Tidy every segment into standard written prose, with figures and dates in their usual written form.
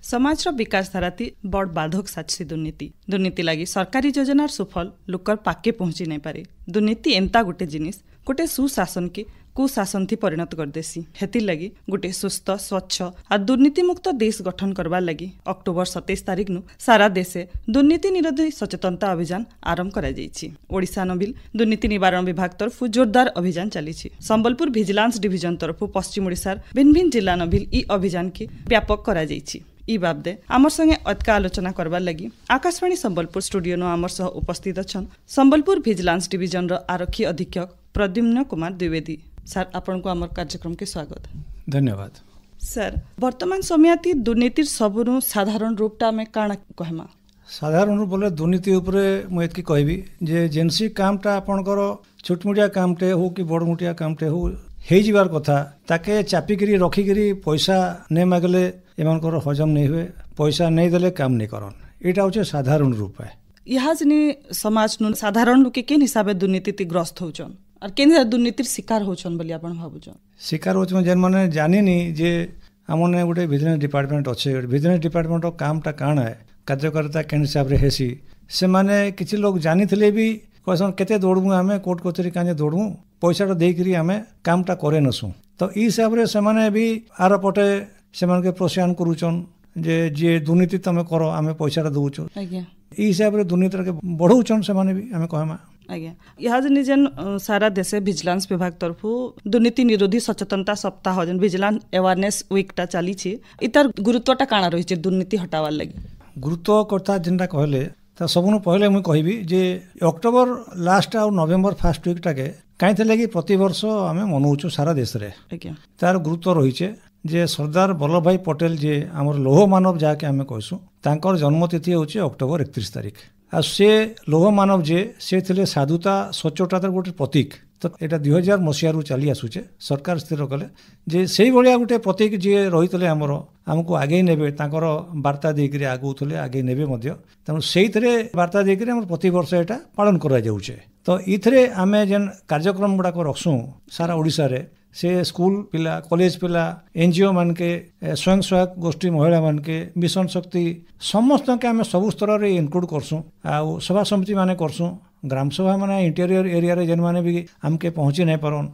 समाज विकास धाराती बड़ बाधक साक्षी दुर्नीति लगी सरकारी योजनार सुफल लोकर पाके पहुंची नहीं पारे। दुर्नीति एंता गोटे जिनिस गोटे सुशासन के कुशासन थी परिणत करदेसी। हेतिर लगी गोटे सुस्थ स्वच्छ और दुर्नीति मुक्त देश गठन करवार लगी अक्टोबर 27 तारिख नु सारा देशे दुर्नीति निरोधी सचेतनता अभियान आरंभ करा जायछि। ओडिशा नबिल दुर्नीति निवारण विभाग तरफ जोरदार अभियान चली। संबलपुर भिजिलांस डिविजन तरफ पश्चिम ओडिशार भिन्न भिन्न जिला नबिल ई अभियान के व्यापक करा जायछि। ई बाबदे आमर संगे अतका आलोचना करबार लगी आकाशवाणी संबलपुर स्टूडियो नो आमर सह उपस्थित अछन संबलपुर भिजिलांस डिविजन रो आरक्षी अधीक्षक प्रद्युम्न कुमार द्विवेदी। सर आपण को आमर कार्यक्रम के स्वागत। धन्यवाद। सर वर्तमान समयाती दुर्नीतिर सबुरु साधारण रूपटा में काना कहमा? साधारण रूप बोले दुर्नीति उपरे मु एतकी कहबी जे जेनसी कामटा आपनकर छोटमुटिया कामटे हो कि बड़मुटिया कामटे हो हेई जिबार कथा ताके चापिकिरी रखिकिरी पैसा नै मागले एमानकर हजम नहीं हुए, पैसा नहीं देले काम नहीं करन। एटा होचे साधारण रूप है। यहाँ जनी समाज नु साधारण लोके केन हिसाबे दुर्नीति ग्रस्त होचन और केन दुर्नीतिर शिकार होचन बोली आपण भाबुचन? शिकार होचन जेन माने जानिनी जे हमने गोटे विजिलेंस डिपार्टमेंट अच्छे। विजिलेंस डिपार्टमेंट कामटा काना है कार्यकर्ता केन हिसाब रे हेसी से माने किछि लोग जानी थिले भी कहसन केते दौड़बू आमे कोर्ट कचेरी काने दौड़बू पैसाटा देकरी आमे कामटा करे नसु। तो ई हिसाब रे से माने भी आर पटे से माने के प्रोत्साहन करूचन जे जे दुर्नीति तमे करो आमे पैसाटा दउचो। आज्ञा ई हिसाब रे दुर्नीति के बढ़ौचन से माने भी आमे कहमा। आज्ञा यहाँ जन जेन सारा देशे विजिलेंस विभाग तरफ दुर्नीति निरोधी सचेतनता सप्ताह जन विजिलेंस अवेयरनेस वीकटा चली छी इतार गुरुत्वटा काना रही छी दुर्नीति हटावार लागि? गुरुत्व कथा जेनटा कहले त सबनु पहले मुई कहबी जे अक्टोबर लास्ट आ नवेम्बर फर्स्ट वीक टाके काई लगी प्रति वर्ष आमे मनाउछु सारा देश रे। तार गुरुत्व रही जे सरदार वल्लभ भाई पटेल जे आमर लौह मानव जाके आमे कहसु तांकर जन्मतिथि होची अक्टोबर 31 तारिख। आ से लौह मानव जे से थिले साधुता सच्चोटार गोटे प्रतीक। तो एटा 2000 मसीह चली आसुचे सरकार स्थिर कले जे सेही भलिया गोटे प्रतीक जे रहितले हमरो हमको आगे नेबे तांकर वार्ता देकरी आगुथले आगे नेबे मध्य तेणु सेहितरे वार्ता देकरी हम प्रति वर्ष एटा पालन करा जाउचे। तो इथरे आमे जेन कार्यक्रम गुडा को रखसु सारा ओडिसा रे से स्कूल पिला कॉलेज पिला एनजीओ मान के स्वयं सहायक गोष्ठी महिला मान के मिशन शक्ति समस्त के आमे सब स्तर रे इनक्लूड करसु। आ सभा समिति माने करसु ग्राम सभा माने इंटीरियर एरिया रे जेन माने भी हमके पहुंची नहीं पारन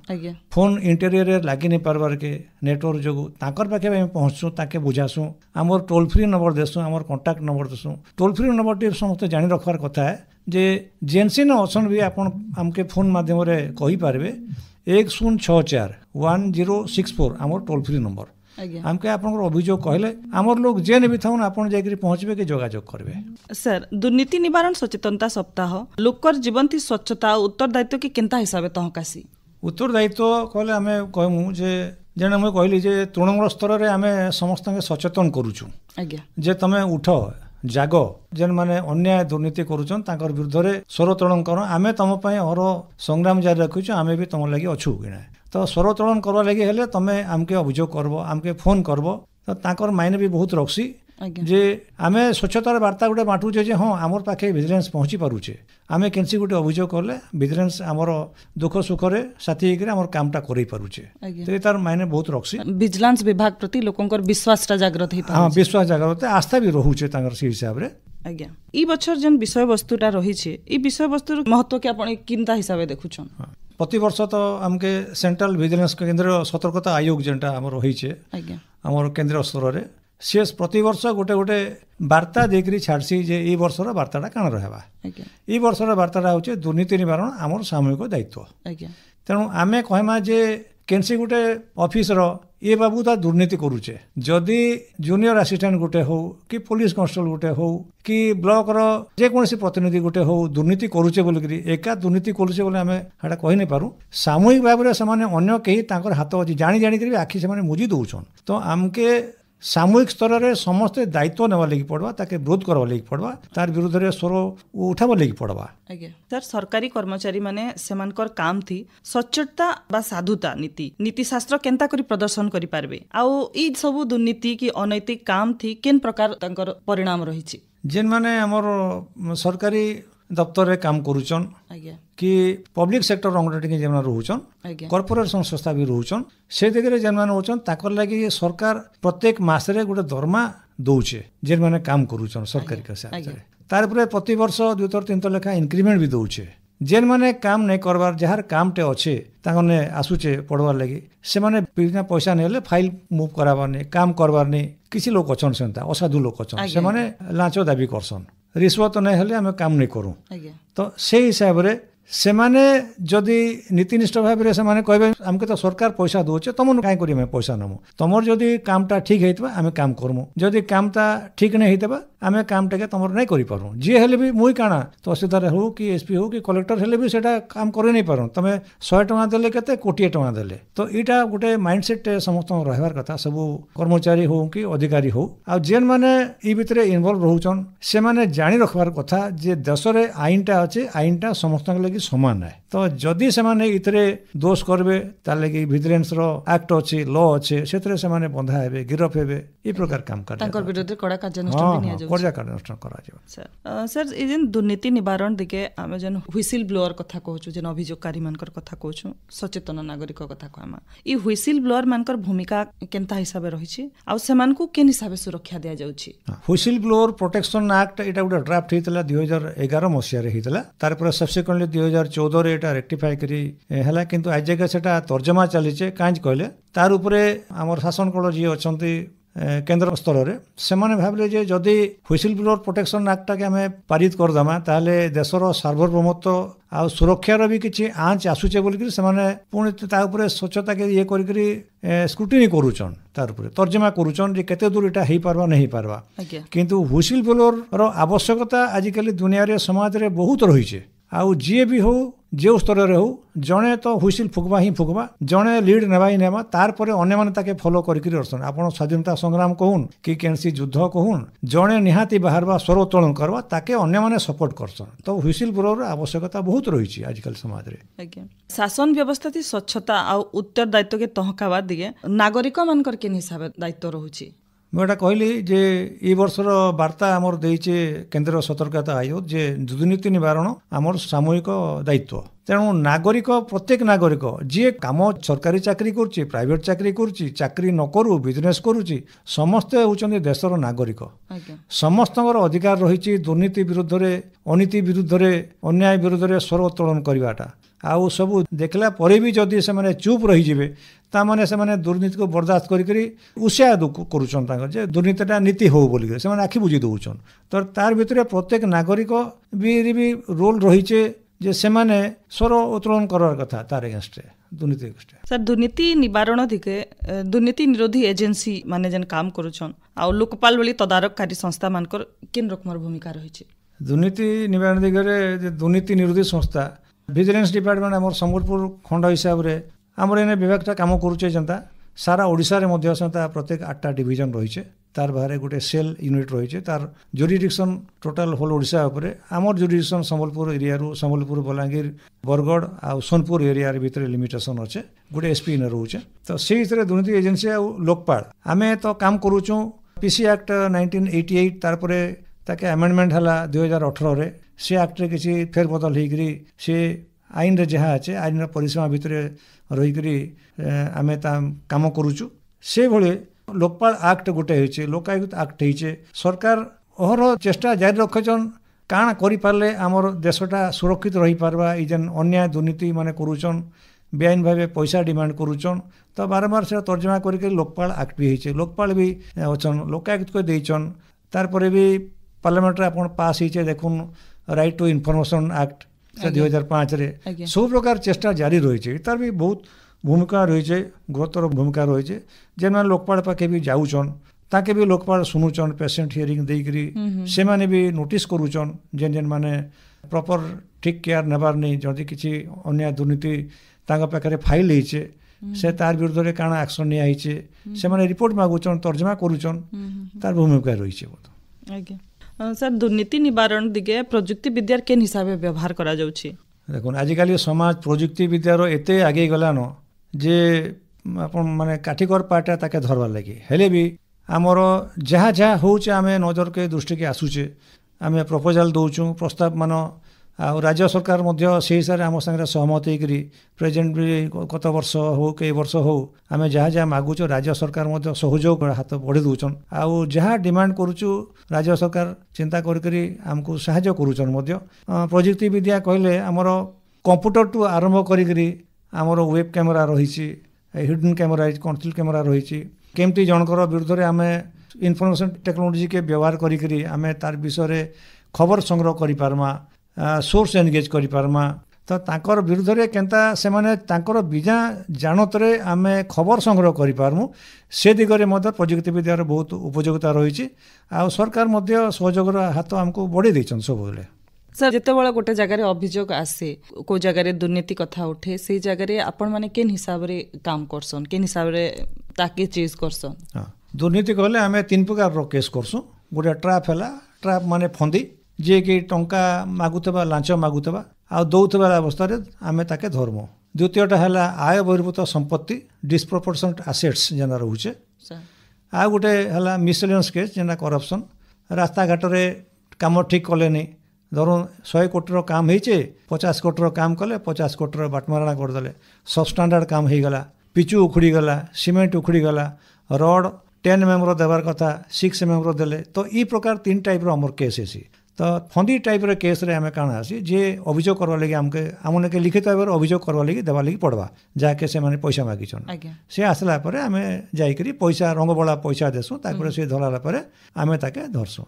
फोन इंटीरियर रे लागी नहीं पारबार के नेटवर्क जोगु ताकर पाखे हम पहुंचसु ताके बुझासु हमर टोल फ्री नंबर देसु हमर कांटेक्ट नंबर देसु। टोल फ्री नंबर टी समस्त जानि रखबार कथा है जे जेनसी न ऑप्शन भी आपण हमके फोन माध्यम रे कहि पारबे 1064 1064 हमर टोल फ्री नंबर हमके आपन अभियोग कहले हमर लोग जेन भी थाउन आपन जाकरी पहुंचबे के जोगाजोग करबे। सर दुर्नीति निवारण सचेतनता सप्ताह लोकर जीवन थी स्वच्छता उत्तरदायित्व के केनता हिसाबे तहकासी? उत्तरदायित्व कहले हमें कहमु जे जेन हम कहली जे तृणमूल स्तर रे हमें समस्त के सचेतन करूछु जे तमे उठ जाग जेन माने अन्याय दुर्नीति करूछन ताकर विरुद्ध रे स्वर तोलन करो आमे तम पय हर संग्राम जारी रखिछु आमे भी तम लागि अछु किना। तो स्वर तोलन करवा लागि हेले तमे हमके अभियोग करबो हमके फोन करबो तो ताकर मायने भी बहुत रखसी जे आमे स्वच्छतार वार्ता गुटे बांटुचे जे हां हमर पाखे विजिलेंस पहुंची पारुचे आमे केनसी गुटे अभियोग करले विजिलेंस हमर दुख सुख रे साथी हेकरे हमर कामटा करै पारुचे। तो तार मायने बहुत रखसी विजिलेंस विभाग प्रति लोकंकर विश्वासटा जागृत हे हां विश्वास जागृत आस्था भी रहुचे तांकर से हिसाब रे। आज्ञा ई बछर जन विषय वस्तुटा रही छे ई विषय वस्तुर महत्व के आपण किनता हिसाबे देखुछन? प्रति वर्ष तो हमके सेंट्रल विजिलेंस केंद्र सतर्कता आयोग जेनटा हमर रही छे हमर केंद्र स्तर रे से प्रति वर्ष गोटे गोटे वार्ता देकरी छाड़सी जे ई वर्षर वार्ताटा काण रहबा। ई वर्षर वार्ताटा होचे दुर्नीति निवारण हमर सामूहिक दायित्व। तेणु आमे कहमा जे केनसी गोटे ऑफिसर ये बाबू ता दुर्नीति करूचे जदि जूनियर असिस्टेंट गोटे हो कि पुलिस कांस्टेबल गोटे हो कि ब्लॉक रो जे कोनसी प्रतिनिधि गोटे हो दुर्नीति करूचे बोलकरी एका दुर्नीति करूचे बोले हमें हाडा कहि नै पारु सामूहिक भाव रे सामान्य अन्य केही ताकर हाथ अछि जानि जानि करी आखि से माने मुजी दउछन। तो आमके सामूहिक स्तर रे समस्त दायित्व नेवा लागि पड़वा ताके विरोध करवा लागि पड़वा तार विरुद्ध रे स्वर उठावा लागि पड़वा। आज्ञा सर सरकारी कर्मचारी माने सेमानकर काम थी सच्चोटता बा साधुता नीति शास्त्र केनता करी प्रदर्शन करि पारबे आउ ई सब दुर्नीति की अनैतिक काम थी केन प्रकार तांकर परिणाम रही छी? जेन माने हमर सरकारी दफ्तर रे काम करूचन कि पब्लिक सेक्टर अंगठन जेमना रहउचन कॉर्पोरेट संस्था भी रहउचन से दिगरे जेमना होचन ताकर लागि सरकार प्रत्येक मास रे गोटे दरमा ଦଉଛେ ଯେନ୍ ମାନେ କାମ କରୁଛନ୍ ସରକାରୀ ସାହାଯ୍ୟରେ। ତାରପରେ ପ୍ରତି ବର୍ଷ 2-3 ଲେଖା ଇନକ୍ରିମେଣ୍ଟ ବି ଦଉଛେ। ଯେନ୍ ମାନେ କାମ ନାଇଁ କରବାର ଯାହାର କାମଟେ ଅଛେ ତାମାନେ ଆସୁଛେ ପଢବାର ଲାଗି ସେମାନେ ବିଭିନ୍ନ ପଇସା ନେଲେ ଫାଇଲ ମୁଭ୍ କରାବାର ନାହିଁ କାମ କରବାର ନାହିଁ। କିଛି ଲୋକ ଅଛନ୍ ସେନ୍ତା ଅସାଧୁ ଲୋକ ଅଛନ୍ ସେମାନେ ଲାଞ୍ଚ ଦାବି କରସନ୍ ରିଶ୍वତ ନାଇଁ ହେଲେ ଆମେ କାମ ନାଇଁ କରୁ। ତ ସେଇ ହିସାବରେ ସେମାନେ ଯଦି नीतिनिष्ठ भाव से कहे आमके तो सरकार पैसा दूचे तुम कहीं कर पैसा नमु तुम जदि कामटा ठीक होता आम काम करमु जदि कामटा ठीक नहीं होता आम कामटा तुम नहीं करूँ जी हेल्ले भी मुई काना तहसीलदार हो कि एसपी हो कि कलेक्टर हेल्ले भी सेटा काम कर नहीं पारूँ तुम 100 टଙ୍କା देले केते कोटिए टଙ୍କା देले तो यहाँ गोटे माइंडसेट समस्त रहार कथा सब कर्मचारी हो कि अधिकारी हो आ जेन माने ई भितर इनवल्व रोचन से माने जानी रखबार कथा जे देश रे आईनटा अच्छे आईनटा समस्त लगी समान है तो जदि से माने इतरे दोष करबे तार लगी विजिलेंस रो एक्ट अच्छे लॉ अच्छे सेतरे से माने बंधा हेबे गिरफ हेबे ई प्रकार काम कर तांकर विरुद्ध कड़ा कार्यानुष्ठान निया जाउ कड़ा कार्यानुष्ठान करा जाउ सर ई जेन दुर्नीति निवारण दिके आमे जेन व्हिसिल ब्लोअर कथा कहूछु जेन अभियोगकारी मानकर कथा कहूछु सचेतन नागरिक कथा कहमा ई व्हिसिल ब्लोअर मानकर भूमिका केनता हिसाबे रहिछि आ सेमान को केन हिसाबे सुरक्षा दिया जाउछि व्हिसिल ब्लोअर प्रोटेक्शन एक्ट एटा गुडा ड्राफ्ट हेतला 2011 मसिया रे हेतला तार पर सब्सिक्वेंटली 2014 रे एटा रेक्टिफाई करी हला किंतु आज जगह सेटा तर्जमा चलीचे कांज कहले तार उपरे हमर शासन कल जी अछंती केन्द्र स्तर में से भाविले जे जदि व्हिसिल ब्लोअर प्रोटेक्शन एक्टा के आम पारित करदेमा ताले देशर सार्वभौमत्व आ सुरक्षार भी किसी आँच आसूचे बोलिक पुणी स्वच्छता के ये करी स्क्रुटिनी करुचन तार उपरे तर्जमा करुचन जे केते दूर इटा हेई पारबा नहीं पारबा किंतु व्हिसिल ब्लोअर रो आवश्यकता आजिकल दुनिया रे समाज रे बहुत रही आउ जी भी हो जो स्तर रे हो जड़े तो व्हिसिल फुकबा ही फुकबा जड़े लीड नेबा ही नेबा तार परे अन्य माने ताके फॉलो करिक रसन आपण स्वाधीनता संग्राम कहून कि केनसी युद्ध कहून जड़े निहाती बाहरबा स्वर उत्तोलन करबा ताके अन्य माने सपोर्ट करसन तो व्हिसिल ब्लोअर आवश्यकता बहुत रही आजकल समाज रे आज्ञा शासन व्यवस्था थी स्वच्छता आ उत्तरदायित्व के तहकावा दिए नागरिक मानकर केन हिसाब दायित्व रहुछि मुझे कहली जे ई वर्षर वार्ता आमर देइचे केंद्र सतर्कता आयोग जे दुर्नीति निवारण आमर सामूहिक दायित्व तेणु नागरिक प्रत्येक नागरिक जी काम सरकारी चाकरी करुच्ची प्राइवेट चाकरी करुच्ची चाकरी न करू बिजनेस करुच्ची समस्ते होउचंदी देशर नागरिक समस्तଙ୍କର अधिकार रही दुर्नीति विरुद्ध रे अनीति विरुद्ध रे अन्याय विरुद्ध रे स्वर उत्तोलन करवाटा आउ सब देखला परे भी जदि से माने चुप रही जिवे ता माने से माने दुर्नीति को बर्दाश्त करी उत्साह करुचन तांकर जे दुर्नीतिटा नीति हो बोली से माने आखि बुझी दउचन तो तार भितरे प्रत्येक नागरिक भी रोल रहीचे जे से माने स्वर उत्तोलन करार कथा तार अगेंस्ट दुर्नीति अगेंस्ट सर दुर्नीति निवारण दिके दुर्नीति निरोधी एजेंसी माने जन काम करुचन आ लोकपाल वाली तदारककारी संस्था मानकर किन रकमर भूमिका रही दुर्नीति निवारण दिगरे दुर्नीति निरोधी संस्था विजिलेंस डिपार्टमेंट आम संबलपुर खंड हिसाब से आमर एने विभागटा काम करुचे जनता सारा ओडिशा रे मध्य सता प्रत्येक 8टा डिवीजन रही तार बाहर गोटे सेल यूनिट रही तार जुरिडिक्शन टोटाल होल ओडिशा उपरे आमर जुरिडिक्शन संबलपुर एरिया रू संबलपुर बलांगीर बरगढ़ आ सोनपुर एरिया भितर लिमिटेशन अच्छे गोटे एसपी ने रोचे तो से दुर्नीति एजेंसी आ लोकपाल आमे तो काम करुचु पीसी एक्ट 1988 तार ताके अमेंडमेंट हला 2018 रे से एक्ट रे किसी फेरबदल होकरी से आईन रे जहाँ अच्छे आईन परिसीमा भितर रहीकि आम काम करुचु से भले लोकपाल एक्ट गोटे होइछे लोकायुक्त एक्ट होइछे सरकार ओहर चेष्टा जारी रखछन काण करि पारले हमर देशटा सुरक्षित रही पारबा ई जेन अन्याय दुर्नीति माने करुचन बेआईन भाव पैसा डिमांड करुचन तो बारंबार से तर्जमा करके लोकपाल एक्ट भी होइछे लोकपाल भी अछन लोकायुक्त को देइछन तार परे भी पार्लियामेंट रे आपण पास होइछे देखुन राइट टू इनफॉरमेशन एक्ट 2005 रे सब प्रकार चेष्टा जारी रही तार भी बहुत भूमिका रही गुरुतर भूमिका रही जेन लोकपाल पाखे भी जाऊन ताके भी लोकपाल शुणुचन पेसेंट हियरिंग देकरी से माने भी नोटिस करुचन जेन जेन माने प्रॉपर ठीक केयर नेबार नहीं जदि किसी अन्याय दुर्नीति तांका पाखरे फाइल होइछे से तार विरुद्ध रे काना एक्शन निया होइछे से माने रिपोर्ट मागुचन तर्जमा करुचन तार भूमिका रही आज्ञा सर दुर्नीति निवारण दिगे प्रजुक्ति विद्यार केन हिसाब व्यवहार करा जाउछि देखुन आजिकल समाज प्रजुक्ति विद्यार एते आगे गलानो जे अपन माने काठीकर पाटा ताके धरबार लगी हेले भी आमर जहाँ जहाँ होचे आमे नजर के दृष्टि के आसुचे आमे प्रपोजल दउछु प्रस्ताव मान आ राज्य सरकार मध्य से हिसाब से आम सागर सहमत होकर प्रेजेंट भी गत वर्ष हो कई वर्ष हो आम जहाँ जहाँ मागुच राज्य सरकार मध्य सहयोग हाथ बढ़ी दौन आउ जहाँ डिमांड करुचु राज्य सरकार चिंता करमको साहाय्य करुचन प्रजुक्ति विद्या कहले आमर कंप्यूटर टू आरंभ करी आमर वेब कैमेरा रही हिडन कैमेरा कंट्रोल कैमेरा रही केमती जनकर विरुद्ध आम इनफॉरमेशन टेक्नोलॉजी के व्यवहार करी आम तार विषय खबर संग्रह करि पारमा सोर्स एनगेज करि पारमा तो तांकर विरुद्ध रे केनता से माने तांकर बिना जानतरे आमे खबर संग्रह करि पारमु से दिगरे मध्य प्रजुक्ति विद्यार बहुत उपयोगिता रही आ सरकार मध्य सहयोग हाथ हमको बढ़ी दैछन सब बेले सर जितेबाला गोटे जगार अभियोग आसे को जगार दुर्नीति कथा उठे से जगार आपण माने केन हिसाब रे काम करसन केन हिसाब रे ताके चीज करसन दुर्नीति कहले आमे तीन प्रकार रो केस करसु गोटे ट्रैप हला ट्रैप माने फंदी जे कि टंका मागुतबा लांच मागुतबा आ दौतबा अवस्था रे आमे ताके धर्म द्वितीयटा हला आय बहिर्भूत संपत्ति डिस्प्रोपोर्शनेट एसेट्स जेना रहउचे आ गोटे हला मिसलेनियस केस जेना करप्शन रास्ता घाट रे काम ठीक कलेनी धरुन 100 कोटी काम होइचे 50 कोटी काम कले 50 कोटी बाटमारणा करदेले सब स्टैंडर्ड काम हो गला पिचु उखुड़ी गला सीमेंट उखुड़ी गला रड 10 मेम्बर देवार कथा 6 मेम्बर देले तो ई प्रकार 3 टाइप रो हमर केस है तो फंदी टाइप रे केस रे हमें काना आसी जे अभियोग करवा लगी हमके हमने के लिखित भाव अभियोग करवा लगी देवा लगी पड़वा जाके से माने पैसा मागिछन से आसला परे हमें जाई करी पैसा रंगबला पैसा देसु तापर से धराला परे हमें ताके धरसु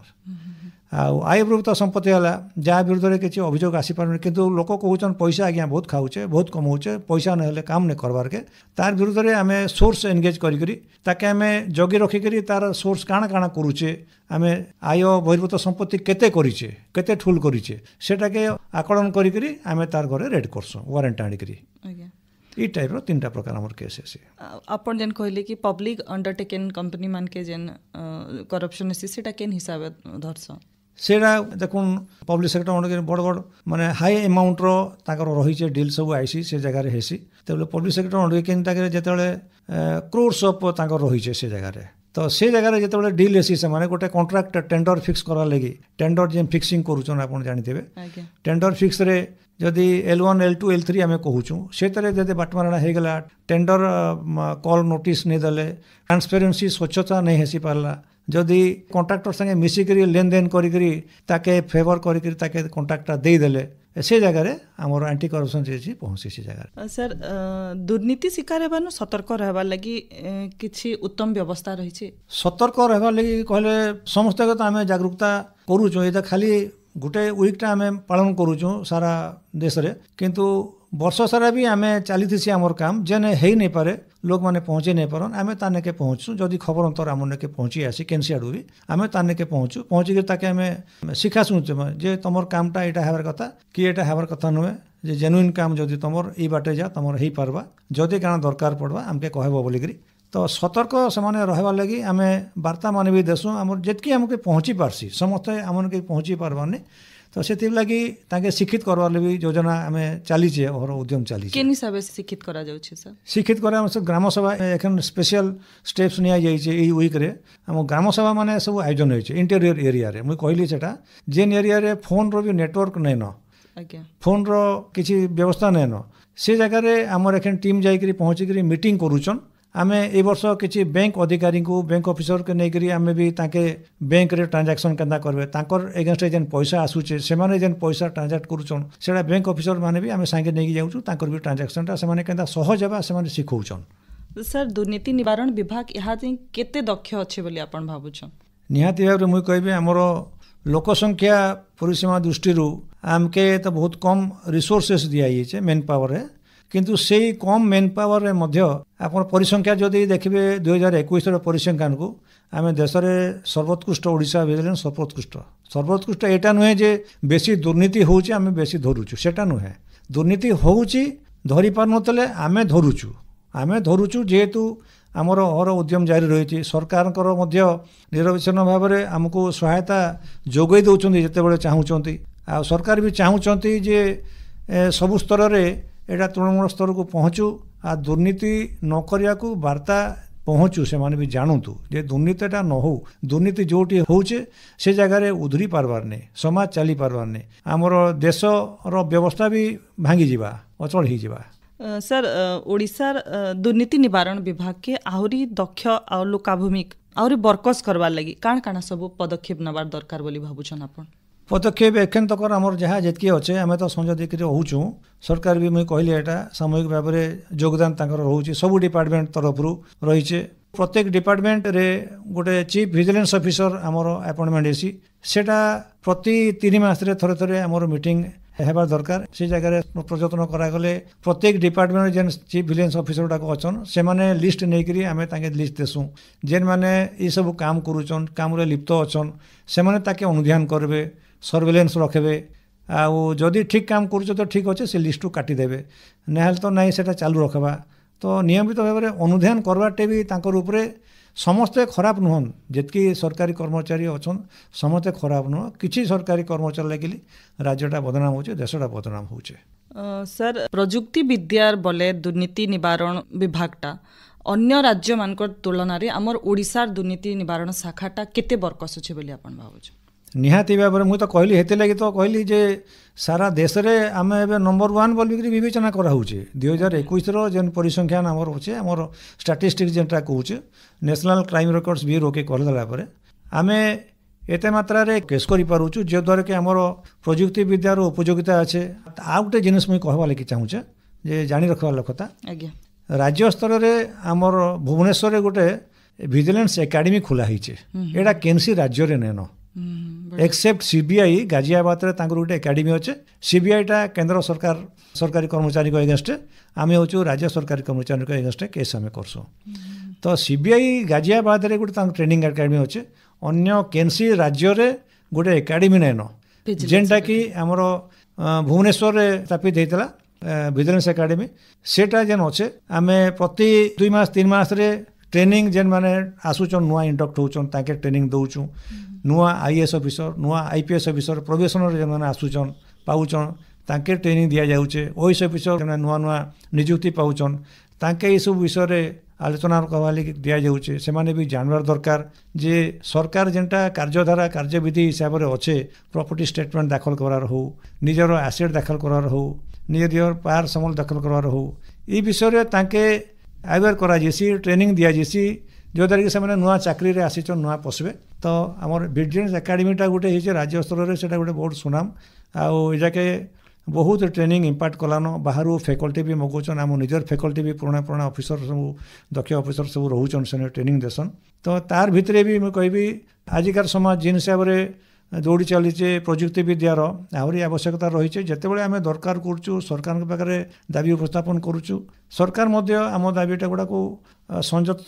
आय बहिर्भूत संपत्ति है जहाँ विरुद्ध किसी अभियोग आसी पार किंतु लोक कहून पैसा आज्ञा बहुत खाऊचे बहुत कमाऊचे पैसा ना काम नहीं करवार के तार विरुद्ध में आम सोर्स एनगेज करके आम जगी रखिक तार सोर्स काଣା काଣା करुचे आम आय बहिर्भूत संपत्ति केते करिचे केते ठुल करिचे सेटाके आकलन करी आम तार घरे रेड करसु वारंट आनिकरी ई टाइप रो 3टा प्रकार हमर केस है आपण जेन कहले कि पब्लिक अंडरटेकन कंपनी मान के जेन करप्शन सेटा केन हिसाब धरस सेटा देखुन पब्लिक सेक्टर अंडर बड़ बड़ माने हाई अमाउंट रो ताकर रही डील सब आईसी से जगह रे हेसी तेबले public sector under cane Takar जेतेबेले crores of ताकर रही से जगह रे तो से जगह रे जेतेबेले डील हेसी से माने गोटे कॉन्ट्रैक्ट टेंडर फिक्स करा लगी टेंडर जे फिक्सिंग करूछन आपण जानिथिबे टेंडर फिक्स रे जदि L1 L2 L3 आम कहूँ से जब बाटमारणा हो गला टेंडर कॉल नोटिस नहीं देले ट्रांसपेरेंसी स्वच्छता नहीं हेसी पारला जदि कॉन्ट्रैक्टर संगे मिसिक लेन देन करी ताके फेवर करी ताके कॉन्ट्रैक्ट दे देले से जगह रे हमर एंटी करप्शन जे पहुंची से जगह सर दुर्नीति शिकार हेबानो सतर्क रहबा लगी किछि उत्तम व्यवस्था रही छे सतर्क रहबा लगी कहले समस्त तो आम जागरूकता करूछो एटा खाली गोटे वीकटा आम पालन करूँ सारा देश रे किंतु वर्ष सारा भी आम चली आमर काम जेने हो नहीं पारे लोक मैंने पहुँचे नहीं पारन आम ताने के पहुँचू जदि खबर अंतर आम के पहुँची आसी केनसी आड़ू भी आम ताने के पहुँचू पहुँचिक ताके आम शिखा शुणुचे जे तुम कामटा यहाँ हेबार कथा कि यहाँ हेबार कथा नुहे जे जेन्युइन काम जदि तुम ई बाटे जा तुम हो पार्बा जदि काण दरकार पड़वा आमके कहब बोलिकी तो सतर्क से रहा लगी आम वार्ता मान भी देसुँ आम जितकी आमके पहुँची पार्सी समस्ते आम के पहुँची पार्बानी तो से लगी ताके शिक्षित करवार भी योजना आम चलीचे और उद्यम चली शिक्षित करा जाउछि सर शिक्षित करा ग्राम सभा एखन स्पेशल स्टेप्स निया जाइए ई वीक रे आम ग्राम सभा माने सब आयोजन होइछे इंटेरियर एरिया रे मुई कहली सेटा जेन एरिया रे फोन रो भी नेटवर्क नै न फोन रो किछि व्यवस्था नै न से जगह रे हमर एखन टीम जाइकरी पहुँचिकरी मीटिंग करूछन आमे ए वर्ष किसी बैंक अधिकारी को बैंक ऑफिसर के नहीं करी आमे भी ताके बैंक रे ट्रांजैक्शन केंदा करबे ताकर एगेंस्ट जेन पैसा आसुचे से माने जेन पैसा ट्रांजैक्ट करूछन सेडा बैंक ऑफिसर माने भी आमे संगे नहीं जाउछु ताकर भी ट्रांजैक्शन टा से माने केंदा सहज हेबा से माने सिखौछन सर दुर्नीति निवारण विभाग यहाँ केते दक्ष अच्छे बोली आपण भाबुछन निहाती भाव मुई कहबे हमरो लोक संख्या परिसीमा दृष्टि आमके तो बहुत कम रिसोर्सेस दिया मेन पावर है किंतु से कम मेन पावर रे मध्य आपण परिसंख्या जदि देखिबे 2021 रो परिसंख्यान को आम देश में सर्वोत्कृष्ट ओडिशा भेजले सर्वोत्कृष्ट एटा नुहे जे बेसी दुर्नीति होउची आम बेसी धरुचु सेटा नुहे दुर्नीति होउची धरी पार नतले आम धरुचु जेहेतु आमर हर उद्यम जारी रही सरकार निरविच्छिन्न भाव में आमको सहायता जोगई दौरान जितेबाला चाहूँगी आ सरकार भी चाहूँगी जे सबु स्तर में एटा तृणमूल स्तर को पहुँचू आ दुर्नीति न करने को वार्ता पहुँचू से भी जानतु जे दुर्नीतिटा न हो दुर्नीति जोटी होचे से जगार उधरी पारबार नहीं समाज चली पारबार नहीं आमर देश रो व्यवस्था भी भांगी जीवा अचल ही जीवा। सर ओडिशार दुर्नीति निवारण विभाग के आहुरी दक्ष आ लोकाभिमुख आहुरी बरकस करवार लगी काण सब पदक्षेप नबार दरकार बोली भाबुछन आपण? पदक्षेप एखन तक आमर जहाँ जितकी अच्छे आम तो संजय देखिए रोचु सरकार भी मुझे कहली एटा सामूहिक भाव में योगदान रोचे सबू डिपार्टमेंट तरफ रही प्रत्येक डिपार्टमेंट रे गोटे चीफ विजिलेंस ऑफिसर आमर अपॉइंटमेंट हेसी सेटा प्रति 3 मास रे थरे थरे आमर मीटिंग हेबार दरकार से जगह प्रयत्न करागले प्रत्येक डिपार्टमेंट जेन चीफ विजिलेंस ऑफिसर गुड़ाक अच्छन से माने लिस्ट नहीं आम लिस्ट देसुँ जेन मैंने ये सब काम करुचन काम लिप्त अच्छन से माने ताके अनुध्यान करबे सर्वेलेंस रखेबे आदि ठीक काम कर तो ठीक अच्छे से लिस्ट काटिदेवे ना तो ना से चालू रखा तो नियमित भाव में अनुध्यान करवाटे भी उपरे समस्ते खराब नुहन जितकी सरकारी कर्मचारी अच्छन समस्ते खराब नुह किसी सरकारी कर्मचारी लगे राज्यटा बदनाम हो देशटा बदनाम हो। सर प्रजुक्ति विद्यार बोले दुर्नीति निवारण विभागटा अन्य राज्य मान तुलन में आमर ओडिशार दुर्नीति निवारण शाखाटा केते बरकस अच्छे बोली आपण भाबुछ? निहाती भाव में मुझे तो कहली हेते लगी तो कहली जे सारा देश में आम ए नंबर 1 बोलिक विवेचना कराऊे 2021 जेन परिसंख्यान आमर अच्छे आमर स्टाटिस्टिक्स जेनटा कहूचे नेशनल क्राइम रिकॉर्ड्स ब्यूरो के करदेला आम एत मात्रा केस करूँ जो द्वारा कि आमर प्रजुक्ति विद्यार उपयोगिता अच्छे आ गोटे जिनिस मुझे कहवा लगे चाहूचे जे जानी रखवा कथा राज्य स्तर में आमर भुवनेश्वर गोटे विजिलेंस एकेडमी खोला यहाँ केनसी राज्य में नेन एक्सेप्ट सीबीआई गाजियाबाद रे गोटे एकेडमी अच्छे सीबीआईटा केंद्र सरकार सरकारी कर्मचारी एगेंस्ट आम हूँ राज्य सरकारी कर्मचारी एगेंस्ट केस आम करसुँ तो सीबीआई गाजियाबाद रे गोटे ट्रेनिंग एकेडमी अच्छे अन्य केनसी राज्य रे गोटे एकेडमी नैन जेनटा कि आमर भुवनेश्वर रे स्थापित होता विजिलेंस एकेडमी सेटा जेन अच्छे आम प्रति 2 मास 3 मास रे ट्रेनिंग जेन माने आसुचन नुआ इंडक्ट होचन ताके ट्रेनिंग दउचु नुआ आईएएस ऑफिसर नुआ आईपीएस ऑफिसर प्रोबेशनर जेन माने आसुचन पाउचन ताके ट्रेनिंग दिया जाउचे ओएस ऑफिसर जेन नुआ नुआ नियुक्ति पाउचन ताके ई सब विषय रे आलोचना कहवाली दिया जाउचे से माने भी जानवर दरकार जे सरकार जेनटा कार्यधारा कार्यविधि हिसाब रे अच्छे प्रॉपर्टी स्टेटमेंट दाखल करार हो निजर एसेट दाखल करार हो निजर पार समल दाखल करार हो ई विषय रे ताके अवेयर करा जेसी ट्रेनिंग दिया जेसी जो द्वारा कि से नुआ चाकरी रे आसीचन नुआ पसबे तो आमर विजिलेंस एकेडमीटा गोटे होइचे राज्य स्तर रे सेटा गोटे बहुत सुनाम आउ एजाके बहुत ट्रेनिंग इम्पाक्ट कलान बाहर फैकल्टी भी मगौन आम निजर फैकल्टी भी पुराना पुराना ऑफिसर सब दक्ष ऑफिसर सब रोचन से ट्रेनिंग देसन तो तार भितरे भी मुझे कहबी आजिकार समाज जिन हिसाब से दौड़ी चलीचे प्रजुक्ति विद्यार आहरी आवश्यकता रही जितेबाला आम दरकार करुँ सरकार पाखे दाबी उपस्थापन करुँ सरकार आम दाबीटा गुड़ा संजत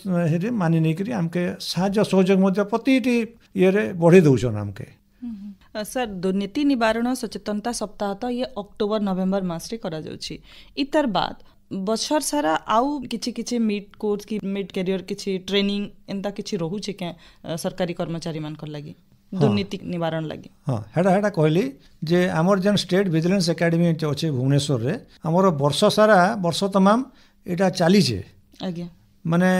मानि नहीं आमके साहाय्य सहयोग प्रति ये बढ़े दौन आमके। सर दुर्नीति निवारण सचेतनता सप्ताह तो ये अक्टोबर नवेम्बर मास करा जाउछि इतार बाद बछर सारा आउ किछि मिड कोर्स की मिड कैरियर किछि ट्रेनिंग एंता किछि रहउछि के सरकारी कर्मचारी मानकर लागि दुर्नीति निवारण लगी? हाँ हेडा कहली जे आमर जेन स्टेट विजिलेंस एकेडमी अच्छे भुवनेश्वर रे आमर वर्ष सारा वर्ष तमाम एटा चलीचे आज्ञा माने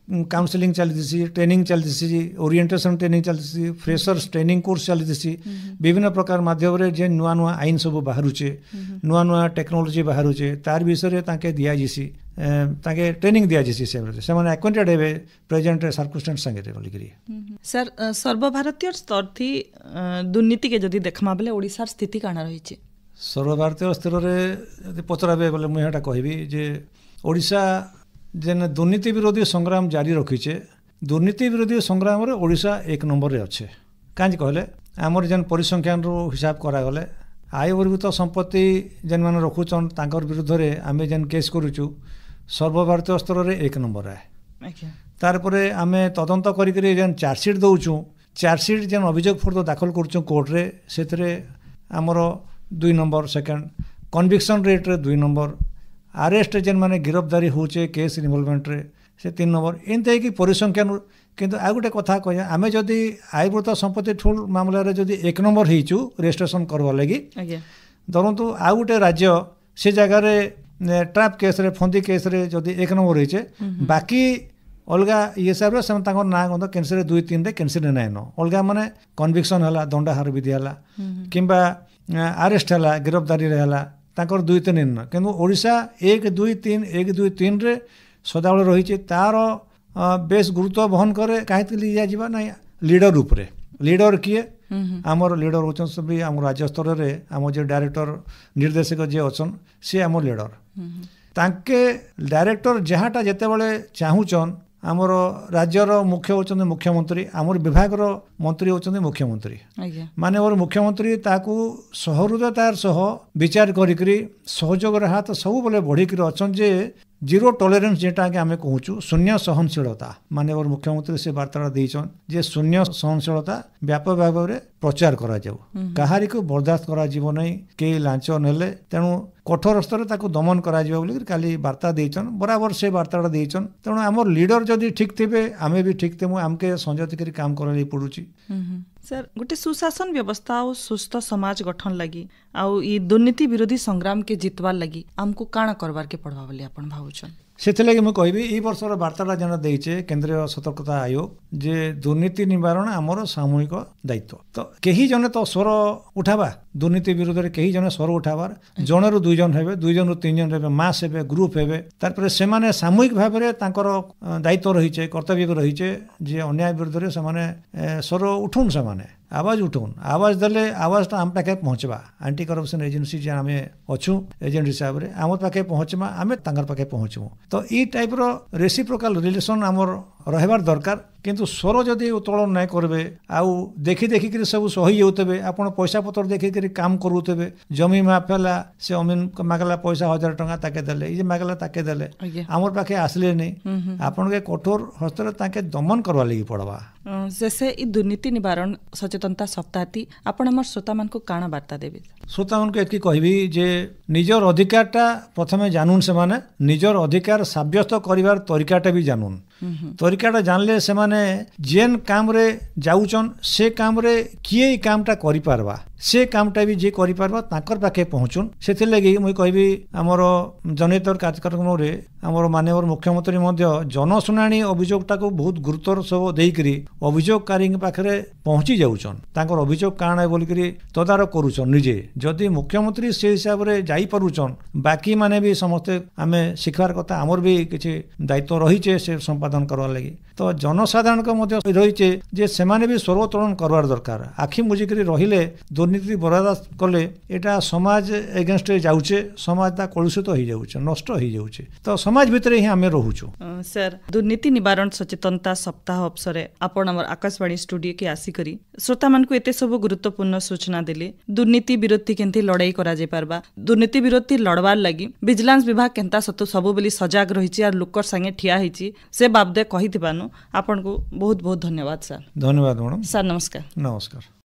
काउंसलिंग चलती ट्रेनिंग चलती ओरिएंटेशन ट्रेनिंग चलती फ्रेशर्स ट्रेनिंग कोर्स चलती विभिन्न प्रकार माध्यम रे जे नुआ नुआ आईन सब बाहरुचे नुआ नुआ टेक्नोलोजी बाहरुचे तार विषय ताके दिया जिसी ताके ट्रेनिंग दिया जिसी से माने एक्वेंटेड हेबे प्रेजेंट सर्कमस्टेंस संगे बोलिकरी। सर सर्वभारतीय स्तर थी दुर्नीति के जदि देखमा बेले ओडिसार स्थिति काना रहिचे? सर्वभारतीय स्तर रे पचराबे बोले मुई हेटा कहबी जे ओडिसा जेन दुर्नीति विरोधी संग्राम जारी रखीचे दुर्नीति विरोधी संग्राम रे ओडिशा 1 नंबर रे अच्छे कांज कहले आमर जेन परिसंख्यान रो हिसाब करागले आय बर्भित संपत्ति जेन मान रखुचन तांकर विरुद्ध रे आमे जेन केस करूचु सर्वभारतीय स्तर रे 1 नंबर है तार परे आमे तदंत करी जेन चार्जशीट दउचु चार्जशीट जेन अभियोग फर्द दाखल करूचु कोर्ट रे सेतरे आमर 2 नंबर सेकंड कन्विक्शन रेट रे 2 नंबर आरेस्ट जेन माने गिरफ्तारी होचे केस इनवॉल्वमेंट रे से 3 नंबर एंते कि परिसंख्यान किंतु आ गोटे कथा कह आमे जदि आयबृत संपत्ति ठूल मामला रे जदि 1 नंबर हेचु रजिस्ट्रेशन करवा लगी धरतु आ गोटे राज्य से जगह रे ट्रैप केस रे फंदी केस रे जदि 1 नंबर हेचे बाकी अलगा ये हिसाब से ना गंध कैंसर 2-3 कैंसर नाइन अलगा माने कन्विक्शन है दंडाहार विधि है किंबा आरेस्ट है गिरफ्तारी है 2-3 दिन किंतु ओडिशा 1-2-3 रे सदाबले रही तार बेस गुरुत्व बहन करे कहीं ना लीडर रूप रे लीडर किए आमर लीडर होचन सभी आम राज्य स्तर रे आम जो डायरेक्टर निर्देशक जे अच्छन सी आम लीडर तांके डायरेक्टर जहाँटा जिते बड़े चाहूचन आमर राज्यर मुख्य होचन मुख्यमंत्री आमर विभाग मंत्री होचन मुख्यमंत्री माने और मुख्यमंत्री ताकू सहृदयतार सह विचार करी सहयोग हाथ सब बोले बढ़िक अच्छन जे जीरो टॉलरेंस जेटा के आमे कहूँ शून्य सहनशीलता माने और मुख्यमंत्री से वार्ता देचन जे शून्य सहनशीलता व्यापक भाव में प्रचार करा जाऊ कहारी को बर्दाश्त करा जीव नहीं के लांच नेले तेणु कठोर स्तर ताको दमन करा जाऊ बोली काली वार्ता देचन बराबर से वार्ता देचन तेणु आमर लीडर जदि ठीक थे आमे भी ठीक थे आमके संजति करी काम करा पड़ुची सर गोटे सुशासन व्यवस्था और सुस्थ समाज गठन लगी आउ ई दुर्नीति विरोधी संग्राम के जितवार लगी आमको काना करवार के पड़वा बोली आपण भावुछन से मुझे कहबी ई वर्षर वार्ता जन देचे केंद्रीय सतर्कता आयोग जे दुर्नीति निवारण आमर सामूहिक दायित्व तो कहीं जने तो स्वर उठावा दुर्नीति विरोध में कहीं जने स्वर उठावार जन रु 2 जन हेबे 2 जन रु 3 जन हेबे मास हेबे ग्रुप हेबे तारपरे सेमाने सामूहिक भाव में तांकर दायित्व रहीचे कर्तव्य रहीचे जे अन्याय विरोध में सेमाने स्वर उठौन सेमाने आवाज उठौन आवाज देले आवाजटा आम पाखे पहुँचवा एंटी करप्शन एजेंसी जे आमे अच्छू एजेंट हिसाब से आम पाखे पहुँचमा आमे तांकर पाखे पहुँचबू तो ई टाइप रो रेसिप्रोकाल रिलेशन आमर रहबार दरकार किंतु स्वर जदि उत्तोलन नहीं करेंगे आउ देखी देखिक सब सही होते आपड़ पैसा पतर देखिक काम करुवे जमी माफेला से अमीन मागला पैसा 1000 टंका ताके देले ये मागला ताके देले आमर पाखे आसले नहीं आपन के कठोर हस्तर ताके दमन करवा लगी पड़वा जैसे ई दुर्नीति निवारण सचेतनता सप्ताह आपण हमर श्रोता मान को काना वार्ता देबे श्रोता मान को एतकी कहबी जे निजर अधिकारटा प्रथमे जानून से माने निजर अधिकार साब्यस्त करिवार तरीकाटा भी जानून तरीकाटा जानले से माने जेन काम रे जाउचन से काम रे किए कामटा करि पारबा से कामटा भी जे करि पारबा ताकर पाखे पहुँचुन से लगी मुझे कहबी आमर जनहितर कार्यक्रम रे आमर माननीय मुख्यमंत्री मध्य जनशुणाणी अभियोगटा को बहुत गुरुत्वर सब देकरी अभियोगकारी पाखे पहुँची जाउचन तांकर अभियोग काण है बोलिकी तदारक करुचन निजे जदि मुख्यमंत्री से हिसाब से जाई पारुचन बाकी माने भी समस्ते आमे शिखबार कथा आमर भी किसी दायित्व रहीचे से संपादन करवा लगी तो जनसाधारण रहीचे जे सेमाने भी सर्वोत्तोलन करवार दरकार आखि मुझिकी रहिले दुर्नीति बर्दाश्त कले एटा समाज एगेंस्ट जाउचे समाज ता कलुषित हो जाउचे नष्ट हो जाउचे तो समाज भितर ही आमे रहूछु सर दुर्नीति निवारण सचेतनता सप्ताह अवसरे आपण हमर आकाशवाणी स्टूडियो के आसी करी श्रोता मान को एते सब गुरुत्वपूर्ण सूचना देले दुर्नीति विरोधी केंती लड़ाई करा जे पारबा दुर्नीति विरोधी लड़वार लगी विजिलेंस विभाग केंता सतो सब बेली सजाग रहिछि और लोकर संगे ठिया हिछि से बाबदे कहिथिबानो आपण को बहुत बहुत धन्यवाद सर धन्यवाद मैडम सर नमस्कार नमस्कार।